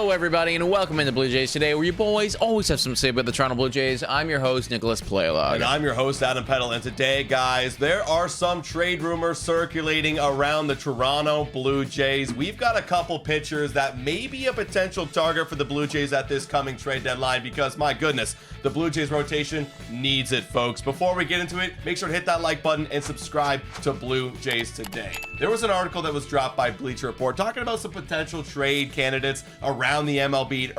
Hello, everybody, and welcome into Blue Jays Today, where you boys always have something to say about the Toronto Blue Jays. I'm your host, Nicholas Playlog. And I'm your host, Adam Peddle. And today, guys, there are some trade rumors circulating around the Toronto Blue Jays. We've got a couple pitchers that may be a potential target for the Blue Jays at this coming trade deadline because, my goodness, the Blue Jays rotation needs it, folks. Before we get into it, make sure to hit that like button and subscribe to Blue Jays Today. There was an article that was dropped by Bleacher Report talking about some potential trade candidates around the MLB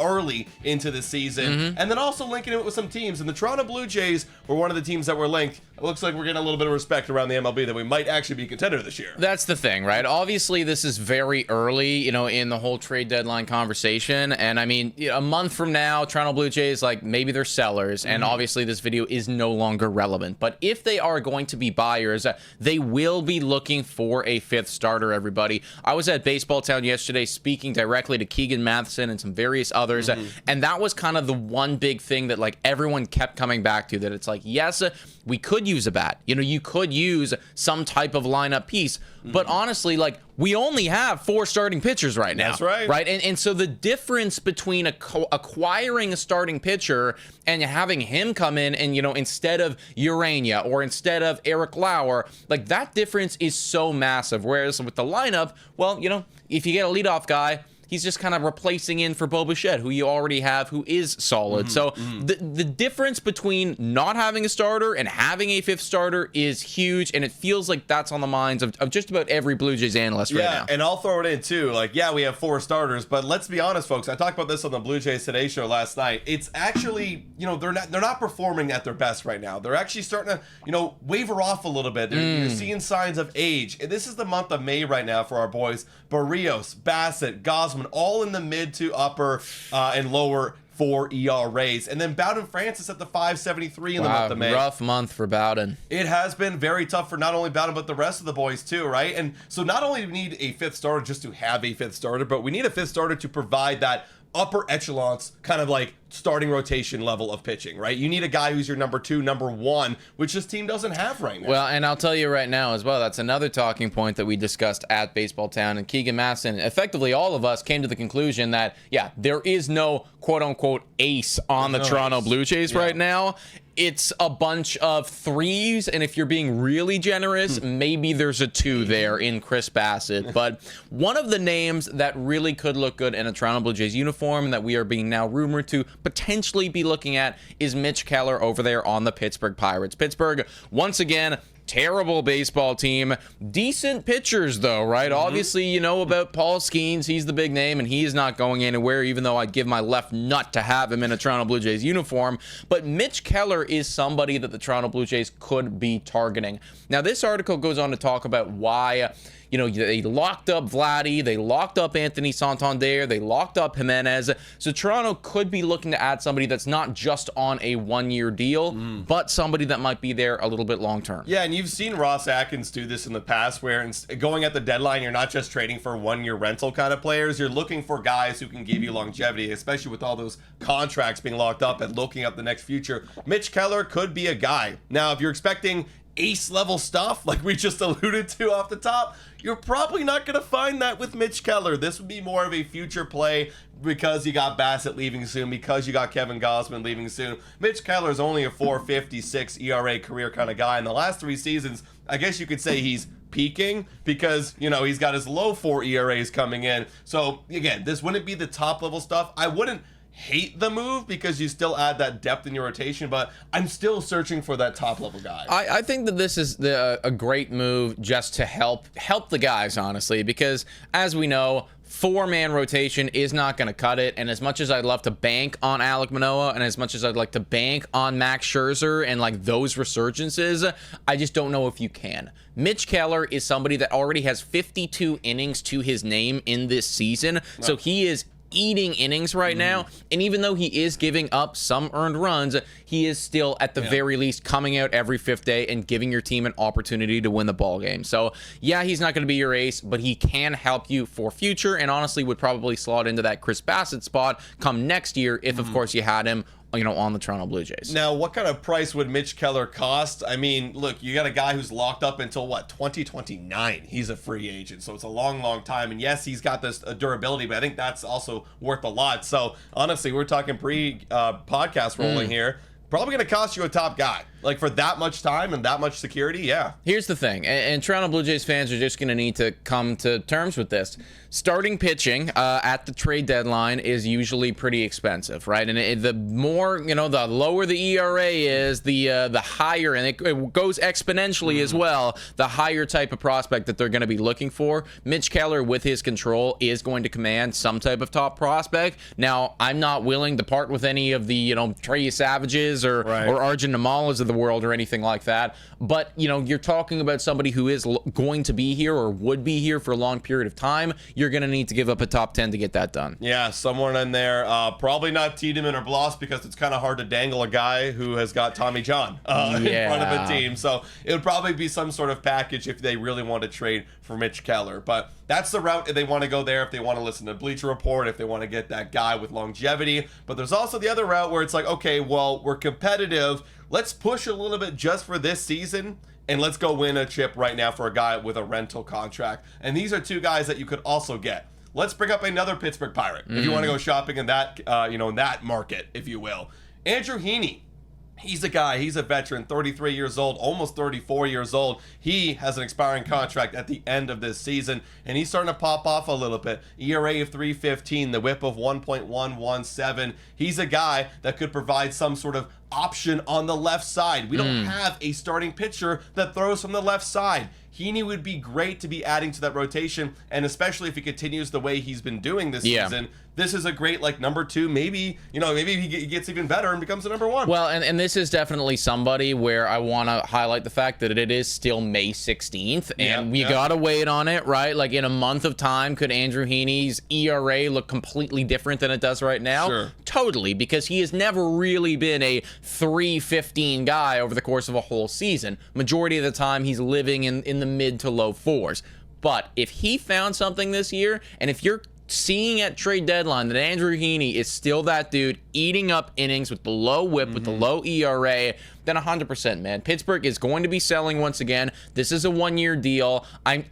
early into the season, and then also linking it with some teams. And the Toronto Blue Jays were one of the teams that were linked. It looks like we're getting a little bit of respect around the MLB that we might actually be a contender this year. That's the thing, right? Obviously, this is very early, in the whole trade deadline conversation. And I mean, a month from now, Toronto Blue Jays, maybe they're sellers. And obviously, this video is no longer relevant. But if they are going to be buyers, they will be looking for a fifth starter, everybody. I was at Baseball Town yesterday speaking directly to Keegan Matheson and some various others. And that was kind of the one big thing that everyone kept coming back to, that it's yes, we could use a bat. You could use some type of lineup piece. But honestly, we only have 4 starting pitchers right now. That's right. Right? And so the difference between acquiring a starting pitcher and having him come in and, instead of Urania or instead of Eric Lauer, that difference is so massive. Whereas with the lineup, well, if you get a leadoff guy, he's just kind of replacing in for Bo Bichette, who you already have, who is solid. So the difference between not having a starter and having a fifth starter is huge, and it feels like that's on the minds of just about every Blue Jays analyst right now. Yeah, and I'll throw it in too. We have 4 starters, but let's be honest, folks. I talked about this on the Blue Jays Today show last night. It's actually, they're not performing at their best right now. They're actually starting to, waver off a little bit. You're seeing signs of age. And this is the month of May right now for our boys. Barrios, Bassett, Gosman, all in the mid to upper and lower 4 ERAs. And then Bowden Francis at the 5.73 in the month of May. Rough month for Bowden. It has been very tough for not only Bowden, but the rest of the boys too, right? And so not only do we need a fifth starter just to have a fifth starter, but we need a fifth starter to provide that upper echelons kind of starting rotation level of pitching, right? You need a guy who's your number 2, number 1, which this team doesn't have right now. Well, and I'll tell you right now as well, that's another talking point that we discussed at Baseball Town, and Keegan Matheson, effectively all of us came to the conclusion that, there is no quote-unquote ace on the Toronto Blue Jays right now. It's a bunch of 3s, and if you're being really generous, maybe there's a 2 there in Chris Bassett. But one of the names that really could look good in a Toronto Blue Jays uniform and that we are being now rumored to potentially be looking at is Mitch Keller over there on the Pittsburgh Pirates. Pittsburgh, once again, terrible baseball team. Decent pitchers, though, right? Obviously, you know about Paul Skeens. He's the big name, and he is not going anywhere, even though I'd give my left nut to have him in a Toronto Blue Jays uniform. But Mitch Keller is somebody that the Toronto Blue Jays could be targeting. Now, this article goes on to talk about why they locked up Vladdy, they locked up Anthony Santander, they locked up Jimenez. So Toronto could be looking to add somebody that's not just on a 1-year deal, but somebody that might be there a little bit long term. Yeah, and you've seen Ross Atkins do this in the past, where going at the deadline, you're not just trading for 1-year rental kind of players. You're looking for guys who can give you longevity, especially with all those contracts being locked up and looking up the next future. Mitch Keller could be a guy. Now, if you're expecting ace level stuff like we just alluded to off the top, you're probably not going to find that with Mitch Keller. This would be more of a future play because you got Bassett leaving soon, because you got Kevin Gosman leaving soon. Mitch Keller is only a 4.56 ERA career kind of guy. In the last 3 seasons, I guess you could say he's peaking because, he's got his low 4 ERAs coming in. So again, this wouldn't be the top level stuff. I wouldn't hate the move because you still add that depth in your rotation, but I'm still searching for that top level guy. I think that this is a great move just to help the guys, honestly, because as we know, 4-man rotation is not going to cut it. And as much as I'd love to bank on Alek Manoah, and as much as I'd like to bank on Max Scherzer and those resurgences, I just don't know if you can. Mitch Keller is somebody that already has 52 innings to his name in this season. So he is eating innings right now, and even though he is giving up some earned runs, he is still at the very least coming out every 5th day and giving your team an opportunity to win the ball game. So yeah, he's not going to be your ace, but he can help you for future, and honestly would probably slot into that Chris Bassett spot come next year if of course you had him on the Toronto Blue Jays. Now, what kind of price would Mitch Keller cost? I mean, look, you got a guy who's locked up until 2029. He's a free agent, so it's a long time. And yes, he's got this durability, but I think that's also worth a lot. So honestly, we're talking pre-podcast rolling here. Probably going to cost you a top guy. Like, for that much time and that much security, yeah. Here's the thing, and Toronto Blue Jays fans are just going to need to come to terms with this. Starting pitching at the trade deadline is usually pretty expensive, right? And the more, the lower the ERA is, the higher, and it goes exponentially as well, the higher type of prospect that they're going to be looking for. Mitch Keller, with his control, is going to command some type of top prospect. Now, I'm not willing to part with any of the, Trey Savages or Arjun Namalas of the world or anything like that, but you're talking about somebody who is going to be here or would be here for a long period of time. You're going to need to give up a top 10 to get that done. Yeah, someone in there, probably not Tiedemann or Bloss, because it's kind of hard to dangle a guy who has got Tommy John in front of a team. So it would probably be some sort of package if they really want to trade for Mitch Keller. But that's the route if they want to go there, if they want to listen to Bleacher Report, if they want to get that guy with longevity. But there's also the other route where it's like, okay, well, we're competitive. Let's push a little bit just for this season, and let's go win a chip right now for a guy with a rental contract. And these are two guys that you could also get. Let's bring up another Pittsburgh Pirate if you want to go shopping in that, in that market, if you will. Andrew Heaney. He's a guy, he's a veteran, 33 years old, almost 34 years old. He has an expiring contract at the end of this season, and he's starting to pop off a little bit. ERA of 3.15, the whip of 1.117. He's a guy that could provide some sort of option on the left side. We don't have a starting pitcher that throws from the left side. Heaney would be great to be adding to that rotation, and especially if he continues the way he's been doing this season. This is a great, number two. Maybe, maybe he gets even better and becomes a number one. Well, and this is definitely somebody where I want to highlight the fact that it is still May 16th, and we got to wait on it, right? Like, in a month of time, could Andrew Heaney's ERA look completely different than it does right now? Sure. Totally, because he has never really been a 3.15 guy over the course of a whole season. Majority of the time, he's living in the mid to low fours. But if he found something this year, and if you're seeing at trade deadline that Andrew Heaney is still that dude eating up innings with the low whip, with the low ERA, then 100%, man. Pittsburgh is going to be selling once again. This is a one-year deal.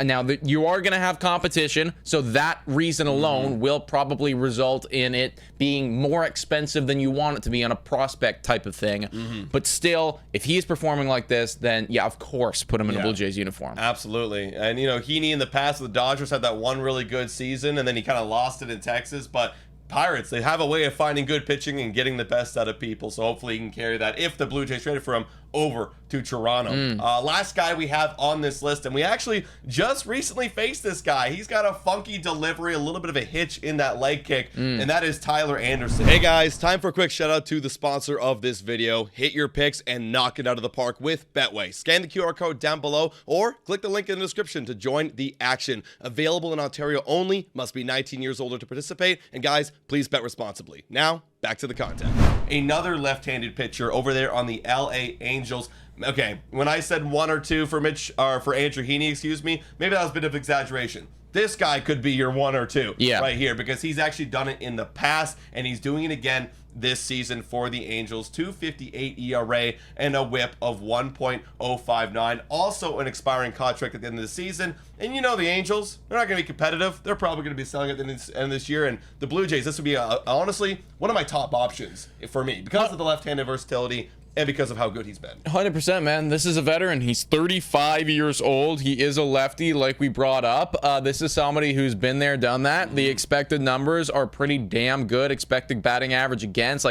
Now that you are going to have competition, so that reason alone will probably result in it being more expensive than you want it to be on a prospect type of thing. But still, if he is performing like this, then yeah, of course, put him in a Blue Jays uniform. Absolutely. And Heaney in the past, the Dodgers had that one really good season, and then he kind of lost it in Texas, but Pirates, they have a way of finding good pitching and getting the best out of people, so hopefully he can carry that if the Blue Jays traded for him over to Toronto. Last guy we have on this list, and we actually just recently faced this guy. He's got a funky delivery, a little bit of a hitch in that leg kick, and that is Tyler Anderson. Hey guys, time for a quick shout out to the sponsor of this video. Hit your picks and knock it out of the park with Betway. Scan the QR code down below or click the link in the description to join the action. Available in Ontario only, must be 19 years older to participate, and guys, please bet responsibly. Now, back to the content. Another left-handed pitcher over there on the LA Angels. Okay, when I said one or two for Andrew Heaney, excuse me, maybe that was a bit of exaggeration. This guy could be your one or two right here, because he's actually done it in the past, and he's doing it again this season for the Angels. 2.58 ERA and a whip of 1.059. Also an expiring contract at the end of the season. And the Angels, they're not going to be competitive. They're probably going to be selling at the end of this year. And the Blue Jays, this would be honestly one of my top options for me because of the left-handed versatility and because of how good he's been. 100%, man. This is a veteran. He's 35 years old. He is a lefty, like we brought up. This is somebody who's been there, done that. The expected numbers are pretty damn good. Expected batting average against,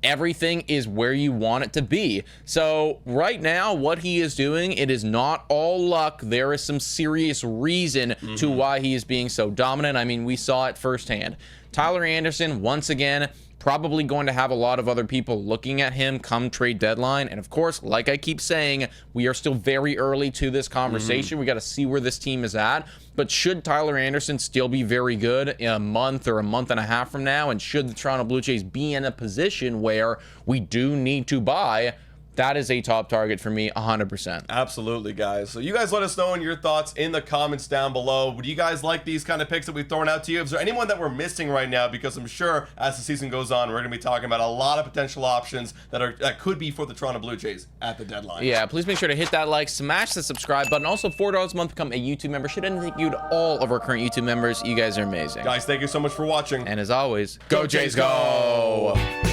everything is where you want it to be. So right now, what he is doing, it is not all luck. There is some serious reason to why he is being so dominant. I mean, we saw it firsthand. Tyler Anderson, once again, probably going to have a lot of other people looking at him come trade deadline. And of course, like I keep saying, we are still very early to this conversation. We got to see where this team is at. But should Tyler Anderson still be very good in a month or a month and a half from now, and should the Toronto Blue Jays be in a position where we do need to buy, that is a top target for me, 100%. Absolutely, guys. So you guys let us know your thoughts in the comments down below. Would you guys like these kind of picks that we've thrown out to you? Is there anyone that we're missing right now? Because I'm sure as the season goes on, we're going to be talking about a lot of potential options that could be for the Toronto Blue Jays at the deadline. Yeah, please make sure to hit that like, smash the subscribe button. Also, $4 a month, become a YouTube member. Should anything thank you to all of our current YouTube members. You guys are amazing. Guys, thank you so much for watching. And as always, go Jays, go!